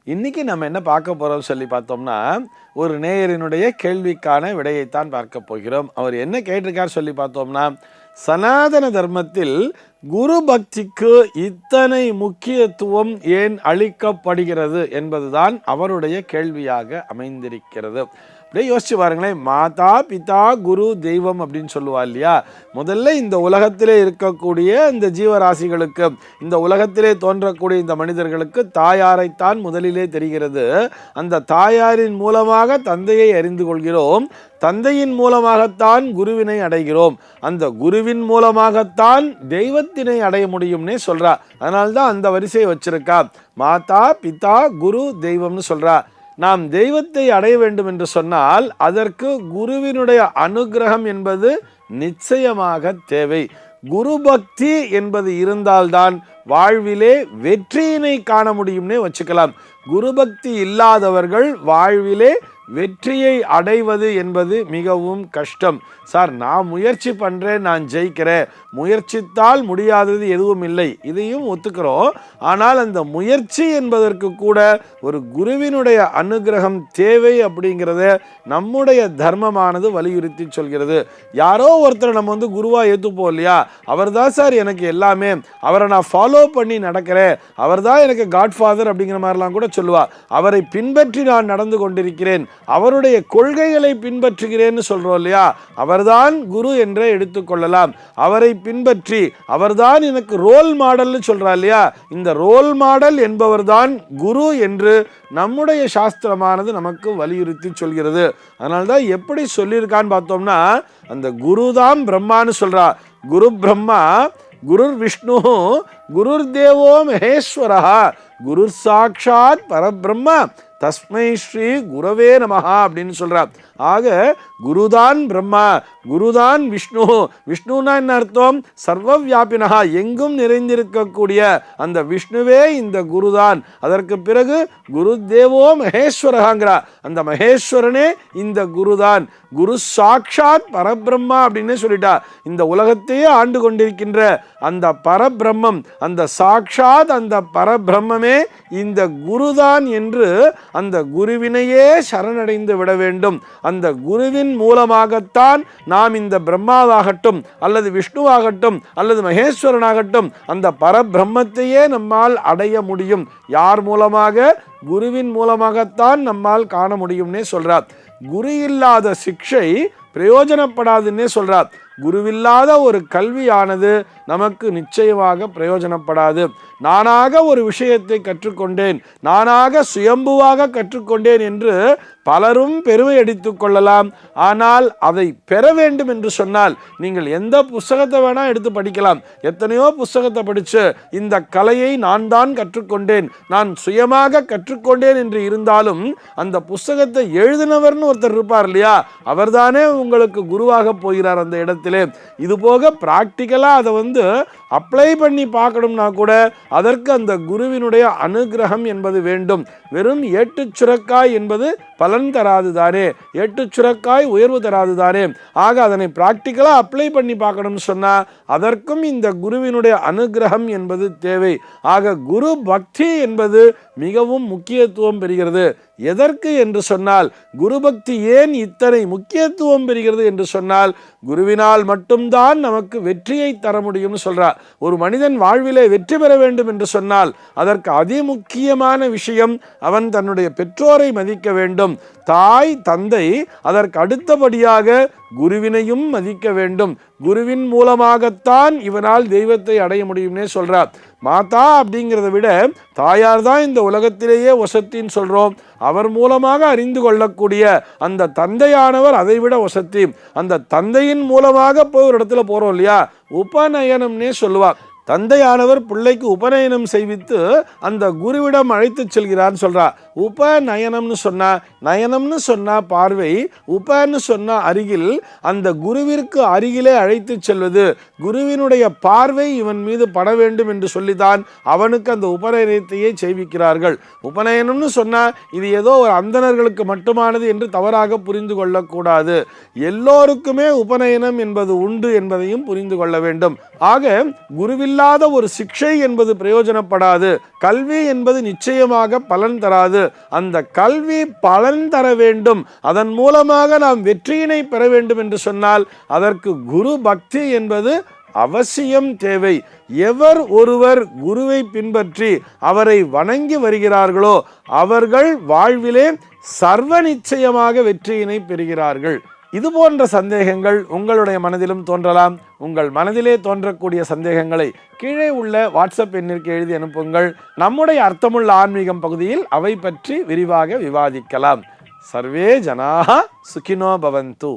இன்னைக்கு நம்ம என்ன பார்க்க போறோம் சொல்லி பார்த்தோம்னா, ஒரு நேயரினுடைய கேள்விக்கான விடையைத்தான் பார்க்க போகிறோம். அவர் என்ன கேட்டிருக்கார் சொல்லி பார்த்தோம்னா, சனாதன தர்மத்தில் குரு பக்திக்கு இத்தனை முக்கியத்துவம் ஏன் அளிக்கப்படுகிறது என்பதுதான் அவருடைய கேள்வியாக அமைந்திருக்கிறது. அப்படியே யோசிச்சு பாருங்களேன், மாதா பிதா குரு தெய்வம் அப்படின்னு சொல்லுவா இல்லையா? முதல்ல இந்த உலகத்திலே இருக்கக்கூடிய இந்த ஜீவராசிகளுக்கு, இந்த உலகத்திலே தோன்றக்கூடிய இந்த மனிதர்களுக்கு தாயாரைத்தான் முதலிலே தெரிகிறது. அந்த தாயாரின் மூலமாக தந்தையை அறிந்து கொள்கிறோம். தந்தையின் மூலமாகத்தான் குருவினை அடைகிறோம். அந்த குருவின் மூலமாகத்தான் தெய்வத்தினை அடைய முடியும்னே சொல்றா. அதனால்தான் அந்த வரிசையை வச்சிருக்கா. மாதா பிதா குரு தெய்வம்னு சொல்றா. நாம் தெய்வத்தை அடைய வேண்டும் என்று சொன்னால் அதற்கு குருவினுடைய அனுகிரகம் என்பது நிச்சயமாக தேவை. குரு பக்தி என்பது இருந்தால்தான் வாழ்விலே வெற்றியினை காண முடியும்னே வச்சுக்கலாம். குரு பக்தி இல்லாதவர்கள் வாழ்விலே வெற்றியை அடைவது என்பது மிகவும் கஷ்டம். சார், நான் முயற்சி பண்ணுறேன், நான் ஜெயிக்கிறேன், முயற்சித்தால் முடியாதது எதுவும் இல்லை, இதையும் ஒத்துக்கிறோம். ஆனால் அந்த முயற்சி என்பதற்கு கூட ஒரு குருவினுடைய அனுகிரகம் தேவை அப்படிங்கிறத நம்முடைய தர்மமானது வலியுறுத்தி சொல்கிறது. யாரோ ஒருத்தரை நம்ம குருவாக ஏற்றுப்போம் இல்லையா? அவர் தான் சார் எனக்கு எல்லாமே, அவரை நான் ஃபாலோ பண்ணி நடக்கிறேன், அவர் தான் எனக்கு காட்ஃபாதர் அப்படிங்கிற மாதிரிலாம் கூட சொல்லுவா. அவரை பின்பற்றி நான் நடந்து கொண்டிருக்கிறேன், அவருடைய கொள்கைகளை பின்பற்றுகிறேன்னு சொல்றோம் இல்லையா? அவர்தான் குரு என்றே எடுத்துக்கொள்ளலாம். அவரை பின்பற்றி அவர்தான் எனக்கு ரோல் மாடல்னு சொல்றா இல்லையா? இந்த ரோல் மாடல் என்பவர்தான் குரு என்று நம்முடைய சாஸ்திரமானது நமக்கு வலியுறுத்தி சொல்கிறது. அதனால்தான் எப்படி சொல்லியிருக்கான்னு பார்த்தோம்னா, அந்த குரு தான் பிரம்மான்னு சொல்றா. குரு பிரம்மா, குருர் விஷ்ணு, குருர் தேவோ மகேஸ்வரா, குரு சாட்சாத் பரபிரம்ம தஸ்மை ஸ்ரீ குரவே நமஹா அப்படின்னு சொல்றார். ஆக குருதான் பிரம்மா, குருதான் விஷ்ணு. விஷ்ணுனா என்ன அர்த்தம்? சர்வ வியாபினஹா, எங்கும் நிறைந்திருக்கக்கூடிய அந்த விஷ்ணுவே இந்த குருதான். அதற்கு பிறகு குரு தேவோ மகேஸ்வரகாங்கிறா. அந்த மகேஸ்வரனே இந்த குருதான். குரு சாட்சாத் பரபிரம்மா அப்படின்னு சொல்லிட்டா. இந்த உலகத்தையே ஆண்டு கொண்டிருக்கின்ற அந்த பரபிரம்மம், அந்த சாட்சாத் அந்த பரபிரம்மே இந்த குருதான் என்று அந்த குருவினையே சரணடைந்து விட வேண்டும். அந்த குருவின் மூலமாகத்தான் நாம் இந்த பிரம்மாவாகட்டும் அல்லது விஷ்ணுவாகட்டும் அல்லது மகேஸ்வரனாகட்டும் அந்த பரபிரம்மத்தையே நம்மால் அடைய முடியும். யார் மூலமாக? குருவின் மூலமாகத்தான் நம்மால் காண முடியும்னே சொல்றார். குரு இல்லாத சிக்ஷை பிரயோஜனப்படாதுன்னே சொல்றார். குருவில்லாத ஒரு கல்வியானது நமக்கு நிச்சயமாக பிரயோஜனப்படாது. நானாக ஒரு விஷயத்தை கற்றுக்கொண்டேன், நானாக சுயம்புவாக கற்றுக்கொண்டேன் என்று பலரும் பெருமை அடித்துக் கொள்ளலாம். ஆனால் அதை பெற வேண்டும் என்று சொன்னால் நீங்கள் எந்த புஸ்தகத்தை வேணா எடுத்து படிக்கலாம். எத்தனையோ புஸ்தகத்தை படித்து இந்த கலையை நான் தான் கற்றுக்கொண்டேன், நான் சுயமாக கற்றுக்கொண்டேன் என்று இருந்தாலும் அந்த புஸ்தகத்தை எழுதினவர்னு ஒருத்தர் இருப்பார் இல்லையா? அவர்தானே உங்களுக்கு குருவாக போகிறார் அந்த இடத்திலே. இது போக பிராக்டிக்கலாக அதை அப்ளை பண்ணி பார்க்கணும்னா கூட அதற்கு அந்த குருவினுடைய அனுகிரகம் என்பது வேண்டும். வெறும் ஏட்டுச் சுரக்காய் என்பது பலன் தராது தானே, ஏட்டுச் சுரக்காய் உயர்வு தராது தானே. ஆக அதனை பிராக்டிக்கலாக அப்ளை பண்ணி பார்க்கணும்னு சொன்னால் அதற்கும் இந்த குருவினுடைய அனுகிரகம் என்பது தேவை. ஆக குரு பக்தி என்பது மிகவும் முக்கியத்துவம் பெறுகிறது. எதற்கு என்று சொன்னால், குரு பக்தி ஏன் இத்தனை முக்கியத்துவம் பெறுகிறது என்று சொன்னால், குருவினால் மட்டும்தான் நமக்கு வெற்றியை தர முடியும்னு சொல்றார். ஒரு மனிதன் வாழ்விலே வெற்றி பெற வேண்டும் என்று சொன்னால் அதற்கு அதிமுக்கியமான விஷயம் அவன் தன்னுடைய பெற்றோரை மதிக்க வேண்டும். தாய் தந்தை, அதற்கு அடுத்தபடியாக குருவினையும் மதிக்க வேண்டும். குருவின் மூலமாகத்தான் இவனால் தெய்வத்தை அடைய முடியும்னே சொல்றார். மாதா அப்படிங்கிறத விட தாயார் தான் இந்த உலகத்திலேயே வசத்தின்னு சொல்றோம். அவர் மூலமாக அறிந்து கொள்ளக்கூடிய அந்த தந்தையானவர் அதை விட வசத்தி. அந்த தந்தையின் மூலமாக போய் ஒரு இடத்துல போறோம் இல்லையா, உபநயனம்னே சொல்லுவார். தந்தையானவர் பிள்ளைக்கு உபநயனம் செய்வித்து அந்த குருவிடம் அழைத்து செல்கிறான்னு சொல்றா. உபநயனம்னு சொன்னா, நயனம்னு சொன்னா பார்வை, உபன்னு சொன்னா அருகில், அந்த குருவிற்கு அருகிலே அழைத்து செல்வது. குருவினுடைய பார்வை இவன் மீது பட வேண்டும் என்று சொல்லித்தான் அவனுக்கு அந்த உபநயனத்தையே செய்விக்கிறார்கள். உபநயனம்னு சொன்னா இது ஏதோ ஒரு அந்தணர்களுக்கு மட்டுமானது என்று தவறாக புரிந்து கொள்ளக்கூடாது. எல்லோருக்குமே உபநயனம் என்பது உண்டு என்பதையும் புரிந்து கொள்ள வேண்டும். ஆக குருவில் இல்லாத ஒரு சிக்ஷை என்பது பிரயோஜனப்படாது. கல்வி என்பது நிச்சயமாக பலன் தராது. அந்த கல்வி பலன் தர வேண்டும், அதன் மூலமாக நாம் வெற்றியினை பெற வேண்டும் என்று சொன்னால் அதற்கு குரு பக்தி என்பது அவசியம் தேவை. எவர் ஒருவர் குருவை பின்பற்றி அவரை வணங்கி வருகிறார்களோ அவர்கள் வாழ்விலே சர்வ நிச்சயமாக வெற்றியினை பெறுகிறார்கள். இது போன்ற சந்தேகங்கள் உங்களுடைய மனதிலும் தோன்றலாம். உங்கள் மனதிலே தோன்றக்கூடிய சந்தேகங்களை கீழே உள்ள வாட்ஸ்அப் எண்ணிற்கு எழுதி அனுப்புங்கள். நம்முடைய அர்த்தமுள்ள ஆன்மீகம் பகுதியில் அவை பற்றி விரிவாக விவாதிக்கலாம். சர்வே ஜனாஹ சுகினோ பவந்து.